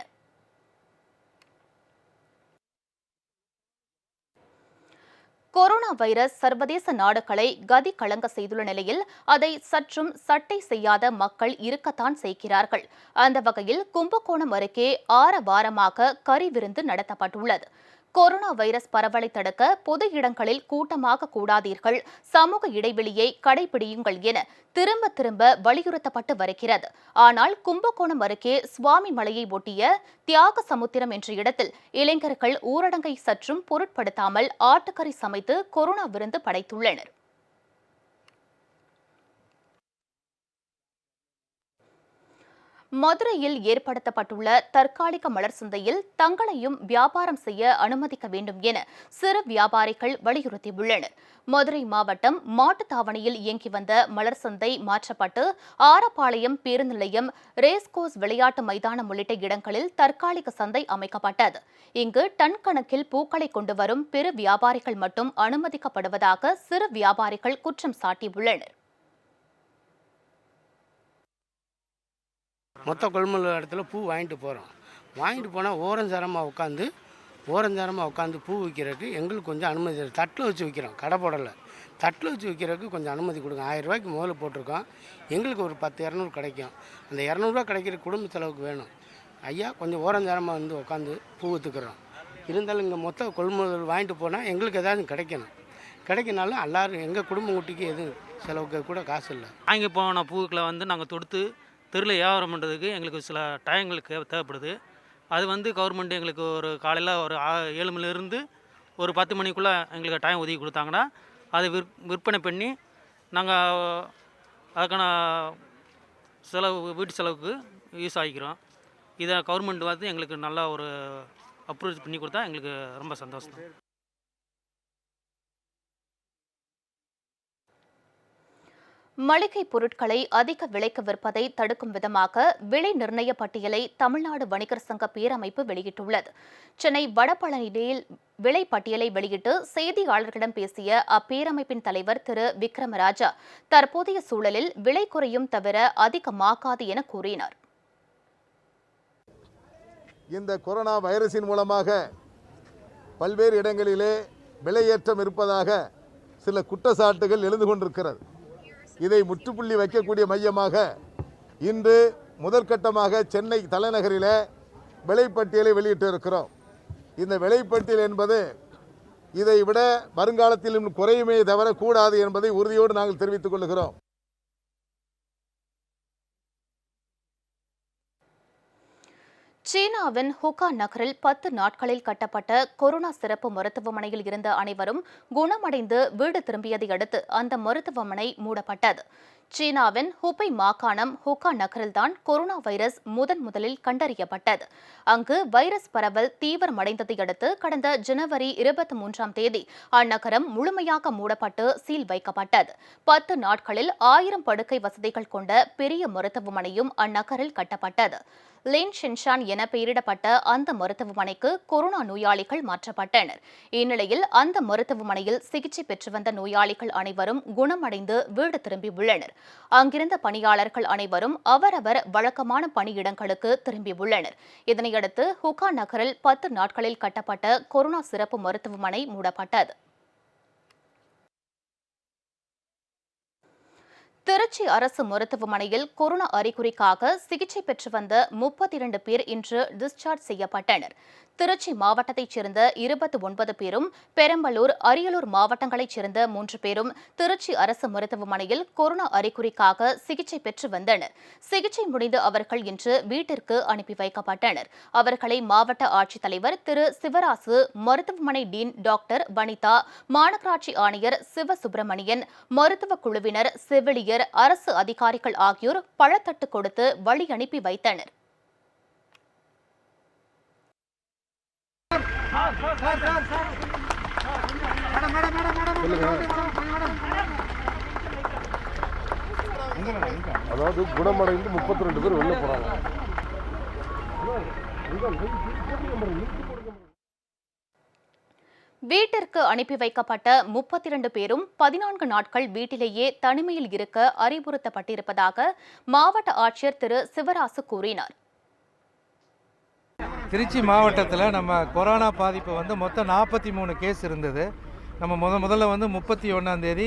A: கொரோனா வைரஸ் சர்வதேச நாடுகளை கதி கலங்க செய்துள்ள நிலையில் அதை சற்றும் சட்டை செய்யாத மக்கள் இருக்கத்தான் செய்கிறார்கள். அந்த வகையில் கும்பகோணம் அருகே ஆரவாரமாக கறி விருந்து நடத்தப்பட்டுள்ளது. கொரோனா வைரஸ் பரவலை தடுக்க பொது இடங்களில் கூட்டமாக கூடாதீர்கள், சமூக இடைவெளியை கடைபிடியுங்கள் என திரும்ப திரும்ப வலியுறுத்தப்பட்டு வருகிறது. ஆனால் கும்பகோணம் அருகே சுவாமி மலையை ஒட்டிய தியாக சமுத்திரம் என்ற இடத்தில் இளைஞர்கள் ஊரடங்கை சற்றும் பொருட்படுத்தாமல் ஆட்டுக்கறி சமைத்து கொரோனா விருந்து படைத்துள்ளனர். மதுரையில் ஏற்படுத்தப்பட்டுள்ள தற்காலிக மலர் சந்தையில் தங்களையும் வியாபாரம் செய்ய அனுமதிக்க வேண்டும் என சிறு வியாபாரிகள் வலியுறுத்தியுள்ளனர். மதுரை மாவட்டம் மாட்டுத்தாவணியில் இயங்கி வந்த மலர் சந்தை மாற்றப்பட்டு ஆரப்பாளையம் பேருந்து நிலையம், ரேஸ்கோர்ஸ் விளையாட்டு மைதானம் உள்ளிட்ட இடங்களில் தற்காலிக சந்தை அமைக்கப்பட்டது. இங்கு டன் கணக்கில் பூக்களை கொண்டு வரும் பெரு வியாபாரிகள் மட்டும் அனுமதிக்கப்படுவதாக சிறு வியாபாரிகள் குற்றம் சாட்டியுள்ளனர்.
D: மொத்த கொள்முதல் இடத்துல பூ வாங்கிட்டு போகிறோம். வாங்கிட்டு போனால் ஓரஞ்சாரமாக உட்காந்து பூ விற்கிறதுக்கு எங்களுக்கு கொஞ்சம் அனுமதி. தட்டில் வச்சு விற்கிறோம், கடை போடலை. தட்டில் வச்சு விற்கிறதுக்கு கொஞ்சம் அனுமதி கொடுங்க. 1000 ரூபாய்க்கு முதல்ல போட்டிருக்கோம். எங்களுக்கு ஒரு 10-200 கிடைக்கும். அந்த 200 ரூபா கிடைக்கிற குடும்ப செலவுக்கு வேணும். ஐயா கொஞ்சம் ஓரஞ்சாரமாக வந்து உட்காந்து பூ விற்றுக்கிறோம். இருந்தாலும் இங்கே மொத்த கொள்முதல் வாங்கிட்டு போனால் எங்களுக்கு ஏதாவது கிடைக்கனாலும் எல்லோரும் எங்கள் குடும்ப குட்டிக்கு எதுவும் செலவுக்கு கூட காசு இல்லை.
E: வாங்கி போன பூக்களை நாங்கள் தொடுத்து தெருவில் வியாபாரம் பண்ணுறதுக்கு எங்களுக்கு சில டைங்களுக்கு தேவைப்படுது. அது கவர்மெண்ட் எங்களுக்கு ஒரு காலையில் ஒரு 7 மணிலேருந்து ஒரு 10 மணிக்குள்ளே எங்களுக்கு டைம் ஒதுக்கி கொடுத்தாங்கன்னா அதை விற்பனை பண்ணி நாங்கள் அதுக்கான செலவு வீட்டு செலவுக்கு யூஸ் ஆகிக்கிறோம். இதை கவர்மெண்ட் வந்து எங்களுக்கு நல்லா ஒரு அப்ரூவ் பண்ணி கொடுத்தா எங்களுக்கு ரொம்ப சந்தோஷம்.
A: மளிகை பொருட்களை அதிக விலைக்கு விற்பதை தடுக்கும் விதமாக விலை நிர்ணய பட்டியலை தமிழ்நாடு வணிகர் சங்க பேரமைப்பு வெளியிட்டுள்ளது. சென்னை வடபழனியில் விலை பட்டியலை வெளியிட்டு செய்தியாளர்களிடம் பேசிய அப்பேரமைப்பின் தலைவர் திரு விக்ரமராஜா, தற்போதைய சூழலில் விலை குறையும் தவிர அதிகமாகாது என கூறினார்.
F: இந்த கொரோனா வைரஸின் மூலமாக பல்வேறு இடங்களிலே விலையேற்றம் இருப்பதாக சில குற்றச்சாட்டுகள் எழுந்து கொண்டிருக்கிறது. இதை முற்றுப்புள்ளி வைக்கக்கூடிய மையமாக இன்று முதற்கட்டமாக சென்னை தலைநகரிலே விலைப்பட்டியலை வெளியிட்டு இருக்கிறோம். இந்த விலைப்பட்டியல் என்பது இதை விட வருங்காலத்தில் குறையுமே தவிர கூடாது என்பதை உறுதியோடு நாங்கள் தெரிவித்துக் கொள்கிறோம்.
A: சீனாவின் ஹுகான் நகரில் 10 நாட்களில் கட்டப்பட்ட கொரோனா சிறப்பு மருத்துவமனையில் இருந்த அனைவரும் குணமடைந்து வீடு திரும்பியதை அடுத்து அந்த மருத்துவமனை மூடப்பட்டது. சீனாவின் ஹுபை மாகாணம் ஹுகான் நகரில்தான் கொரோனா வைரஸ் முதலில் கண்டறியப்பட்டது. அங்கு வைரஸ் பரவல் தீவிரமடைந்ததை அடுத்து கடந்த ஜனவரி 23ஆம் தேதி அந்நகரம் முழுமையாக மூடப்பட்டு சீல் வைக்கப்பட்டது. 10 நாட்களில் 1000 படுக்கை வசதிகள் கொண்ட பெரிய மருத்துவமனையும் அந்நகரில் கட்டப்பட்டது. லின் ஷென்ஷான் என பெயரிடப்பட்ட அந்த மருத்துவமனைக்கு கொரோனா நோயாளிகள் மாற்றப்பட்டனர். இந்நிலையில் அந்த மருத்துவமனையில் சிகிச்சை பெற்று வந்த நோயாளிகள் அனைவரும் குணமடைந்து வீடு திரும்பியுள்ளனர். அங்கிருந்த பணியாளர்கள் அனைவரும் அவரவர் வழக்கமான பணியிடங்களுக்கு திரும்பியுள்ளனர். இதனையடுத்து ஹுகான் நகரில் 10 நாட்களில் கட்டப்பட்ட கொரோனா சிறப்பு மருத்துவமனை மூடப்பட்டது. திருச்சி அரசு மருத்துவமனையில் கொரோனா அறிகுறிக்காக சிகிச்சை பெற்று வந்த 32 பேர் இன்று டிஸ்சார்ஜ் செய்யப்பட்டனர். திருச்சி மாவட்டத்தைச் சேர்ந்த 29 பேரும், பெரம்பலூர், அரியலூர் மாவட்டங்களைச் சேர்ந்த 3 பேரும் திருச்சி அரசு மருத்துவமனையில் கொரோனா அறிகுறிக்காக சிகிச்சை பெற்று வந்தனர். சிகிச்சை முடிந்து அவர்கள் இன்று வீட்டிற்கு அனுப்பி வைக்கப்பட்டனர். அவர்களை மாவட்ட ஆட்சித்தலைவர் திரு சிவராசு, மருத்துவமனை டீன் டாக்டர் வனிதா, மாநகராட்சி ஆணையர் சிவசுப்பிரமணியன், மருத்துவக் குழுவினர், செவிலியர், அரசு அதிகாரிகள் ஆகியோர் பழத்தட்டு கொடுத்து வழி அனுப்பி வைத்தனர்.
F: அதாவது குணமடைந்து 32 பேர் வெளில போறாங்க.
A: வீட்டிற்கு அனுப்பி வைக்கப்பட்ட 32 பேரும் 14 நாட்கள் வீட்டிலேயே தனிமையில் இருக்க அறிவுறுத்தப்பட்டிருப்பதாக மாவட்ட ஆட்சியர் திரு சிவராசு கூறினார்.
G: திருச்சி மாவட்டத்தில் நம்ம கொரோனா பாதிப்பு மொத்தம் 43 கேஸ் இருந்தது. நம்ம முதல்ல 31ஆம் தேதி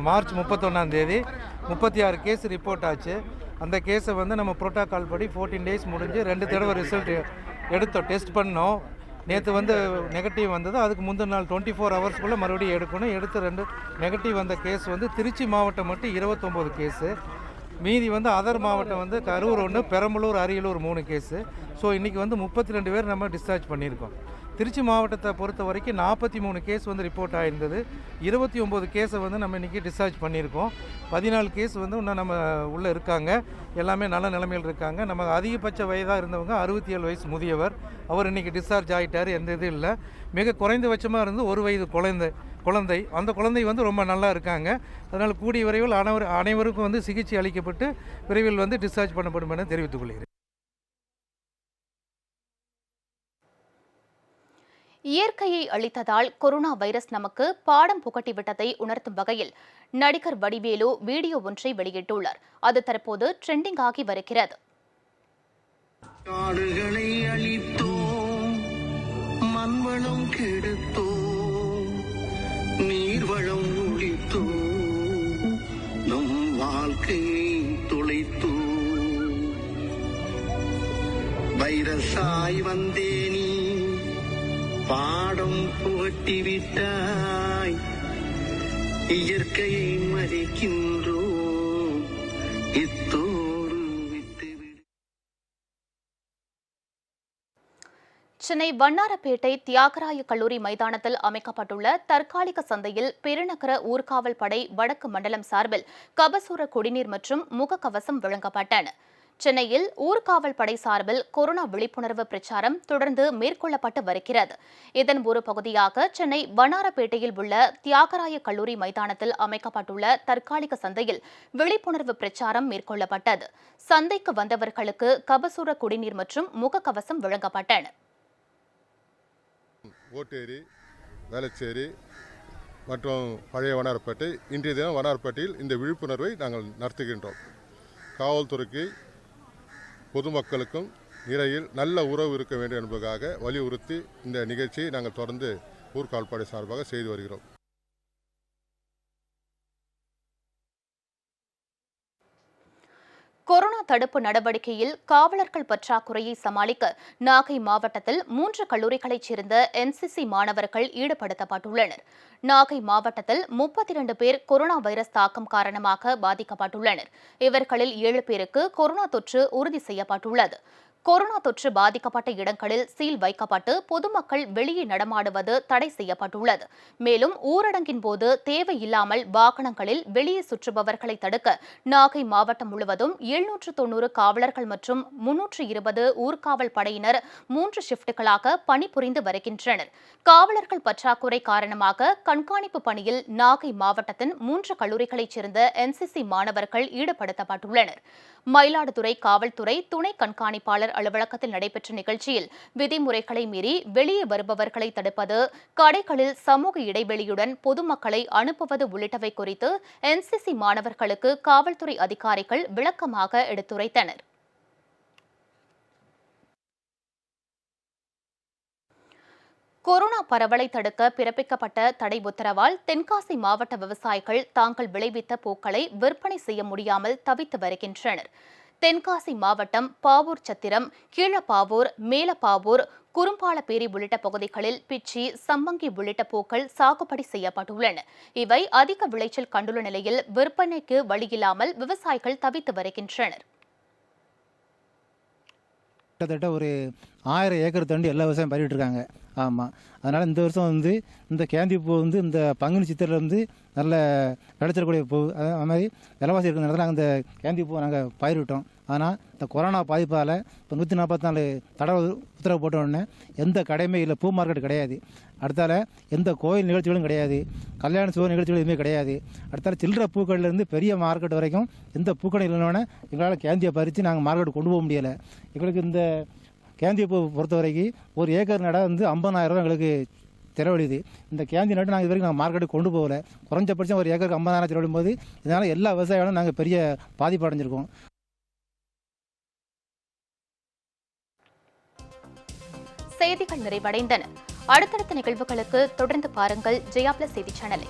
G: மார்ச் 31ஆம் தேதி 36 கேஸ் ரிப்போர்ட் ஆச்சு. அந்த கேஸை நம்ம புரோட்டோகால் படி 14 டேஸ் முடிஞ்சு 2 தடவை ரிசல்ட் எடுத்தோம், டெஸ்ட் பண்ணோம். நேற்று நெகட்டிவ் வந்தது. அதுக்கு முந்தின நாள் 24 ஹவர்ஸ்க்குள்ளே மறுபடியும் எடுக்கணும். எடுத்து 2 நெகட்டிவ் வந்த கேஸ் திருச்சி மாவட்டம் மட்டும் 29 கேஸு. மீதி அதர் மாவட்டம் கரூர் 1, பெரம்பலூர், அரியலூர் 3 கேஸு. ஸோ இன்றைக்கி 32 பேர் நம்ம டிஸ்சார்ஜ் பண்ணியிருக்கோம். திருச்சி மாவட்டத்தை பொறுத்த வரைக்கும் 43 கேஸ் ரிப்போர்ட் ஆகிருந்தது. 29 கேஸை நம்ம இன்றைக்கி டிஸ்சார்ஜ் பண்ணியிருக்கோம். 14 கேஸ் இன்னும் நம்ம உள்ளே இருக்காங்க. எல்லாமே நல்ல நிலைமையில் இருக்காங்க. நம்ம அதிகபட்ச வயதாக இருந்தவங்க 67 வயசு முதியவர், அவர் இன்றைக்கி டிஸ்சார்ஜ் ஆகிட்டார். எந்த இதுவும் இல்லை. மிக குறைந்தபட்சமாக இருந்து 1 வயது குழந்தை அந்த குழந்தை ரொம்ப நல்லா இருக்காங்க. அதனால் கூடிய விரைவில் அனைவருக்கும் சிகிச்சை அளிக்கப்பட்டு விரைவில் டிஸ்சார்ஜ் பண்ணப்படும் என தெரிவித்துக் கொள்கிறேன்.
A: இயற்கையை அளித்ததால் கொரோனா வைரஸ் நமக்கு பாடம் புகட்டிவிட்டதை உணர்த்தும் வகையில் நடிகர் வடிவேலு வீடியோ ஒன்றை வெளியிட்டுள்ளார். அது தற்போது ட்ரெண்டிங் ஆகி வருகிறது.
H: காடுகளை அழித்தோம், மண்வளம் கெடுத்தோம், நீர்வளம் ஒழித்தோம், நம் வாழ்க்கையை தொலைத்தோம். வைரஸாய் வந்தேனி பாடம் புகட்டிவிட்டாய், இயற்கையை மதிக்கின்றோம், இத்தோடு விட்டுவிடு.
A: சென்னை வண்ணாரப்பேட்டை தியாகராய கல்லூரி மைதானத்தில் அமைக்கப்பட்டுள்ள தற்காலிக சந்தையில் பெருநகர ஊர்காவல் படை வடக்கு மண்டலம் சார்பில் கபசுர குடிநீர் மற்றும் முகக்கவசம் வழங்கப்பட்டன. சென்னையில் ஊர்காவல் படை சார்பில் கொரோனா விழிப்புணர்வு பிரச்சாரம் தொடர்ந்து மேற்கொள்ளப்பட்டு வருகிறது. இதன் ஒரு பகுதியாக சென்னை வண்ணாரப்பேட்டையில் உள்ள தியாகராய கல்லூரி மைதானத்தில் அமைக்கப்பட்டுள்ள தற்காலிக சந்தையில் விழிப்புணர்வு பிரச்சாரம் மேற்கொள்ளப்பட்டது. சந்தைக்கு வந்தவர்களுக்கு கபசுர குடிநீர் மற்றும் முகக்கவசம் வழங்கப்பட்டன.
F: ஓட்டேரி, வேளச்சேரி மற்றும் பழைய வண்ணாரப்பேட்டை, இன்றைய தினம் வண்ணாரப்பேட்டையில் இந்த விழிப்புணர்வை நாங்கள் நடத்துகின்றோம். காவல்துறைக்கு பொதுமக்களுக்கும் இடையில் நல்ல உறவு இருக்க வேண்டும் என்பதற்காக வலியுறுத்தி இந்த நிகழ்ச்சியை நாங்கள் தொடர்ந்து ஊர்காவல் படை சார்பாக செய்து வருகிறோம்.
A: கொரோனா தடுப்பு நடவடிக்கையில் காவலர்கள் பற்றாக்குறையை சமாளிக்க நாகை மாவட்டத்தில் 3 கல்லூரிகளைச் சேர்ந்த NCC மாணவர்கள் ஈடுபடுத்தப்பட்டுள்ளனர். நாகை மாவட்டத்தில் 32 பேர் கொரோனா வைரஸ் தாக்கம் காரணமாக பாதிக்கப்பட்டுள்ளனர். இவர்களில் 7 பேருக்கு கொரோனா தொற்று உறுதி செய்யப்பட்டுள்ளது. கொரோனா தொற்று பாதிக்கப்பட்ட இடங்களில் சீல் வைக்கப்பட்டு பொதுமக்கள் வெளியே நடமாடுவது தடை செய்யப்பட்டுள்ளது. மேலும் ஊரடங்கின் போது தேவையில்லாமல் வாகனங்களில் வெளியே சுற்றுபவர்களை தடுக்க நாகை மாவட்டம் முழுவதும் 790 காவலர்கள் மற்றும் 320 ஊர்காவல் படையினர் 3 ஷிப்டுகளாக பணிபுரிந்து வருகின்றனர். காவலர்கள் பற்றாக்குறை காரணமாக கண்காணிப்பு பணியில் நாகை மாவட்டத்தின் 3 கல்லூரிகளைச் சேர்ந்த NCC மாணவர்கள் ஈடுபடுத்தப்பட்டுள்ளனர். மயிலாடுதுறை காவல்துறை துணை கண்காணிப்பாளர் அலுவலகத்தில் நடைபெற்ற நிகழ்ச்சியில் விதிமுறைகளை மீறி வெளியே வருபவர்களை தடுப்பது, கடைகளில் சமூக இடைவெளியுடன் பொதுமக்களை அனுப்புவது உள்ளிட்டவை குறித்து NCC மாணவர்களுக்கு காவல்துறை அதிகாரிகள் விளக்கமாக எடுத்துரைத்தனர். கொரோனா பரவலை தடுக்க பிறப்பிக்கப்பட்ட தடை உத்தரவால் தென்காசி மாவட்ட விவசாயிகள் தாங்கள் விளைவித்த பூக்களை விற்பனை செய்ய முடியாமல் தவித்து வருகின்றனர். தென்காசி மாவட்டம் பாவூர் சத்திரம், கீழப்பாவூர், மேலப்பாவூர், குறும்பாலப்பேரி உள்ளிட்ட பகுதிகளில் பிச்சி, சம்மங்கி உள்ளிட்ட பூக்கள் சாகுபடி செய்யப்பட்டுள்ளன. இவை அதிக விளைச்சல் கண்டுள்ள நிலையில் விற்பனைக்கு வழியில்லாமல் விவசாயிகள் தவித்து வருகின்றனர்.
I: கிட்டத்தட்ட ஒரு 1000 ஏக்கர் தண்டு எல்லா விவசாயம் பயிரிட்டு இருக்காங்க. ஆமாம், அதனால் இந்த வருஷம் இந்த கேந்தி பூ இந்த பங்குனி சித்திரையில் நல்ல விளைச்சக்கூடிய பூ. அது மாதிரி விலைவாசி இருக்கிற நேரத்தில் நாங்கள் இந்த கேந்தி பூ நாங்கள் பயிரிட்டோம். ஆனால் இந்த கொரோனா பாதிப்பால் இப்போ 144 தடை உத்தரவு போட்ட உடனே எந்த கடையுமே இல்லை, பூ மார்க்கெட் கிடையாது. அடுத்தால எந்த கோயில் நிகழ்ச்சிகளும் கிடையாது, கல்யாண சுப நிகழ்ச்சிகள் எதுவுமே கிடையாது. அடுத்தால சில்லற பூக்கள்லேருந்து பெரிய மார்க்கெட் வரைக்கும் எந்த பூக்கடை இல்லைன்னொன்னே எங்களால் கேந்தியை பறித்து நாங்கள் மார்க்கெட் கொண்டு போக முடியலை. எங்களுக்கு இந்த கேந்தியை பூ பொறுத்த வரைக்கும் ஒரு ஏக்கர் நட 50,000 ரூபா எங்களுக்கு செலவழிது. இந்த கேந்தி நட்டு நாங்கள் இது வரைக்கும் நாங்கள் மார்க்கெட்டுக்கு கொண்டு போகலை. குறைஞ்சபட்சம் ஒரு ஏக்கருக்கு 50,000 செலவழிக்கும் போது இதனால் எல்லா விவசாயிகளும் நாங்கள் பெரிய பாதிப்பு அடைஞ்சிருக்கோம்.
A: செய்திகள் நிறைவடைந்தன. அடுத்தடுத்த நிகழ்வுகளுக்கு தொடர்ந்து பாருங்கள் ஜெயா பிளஸ் செய்தி சேனலை.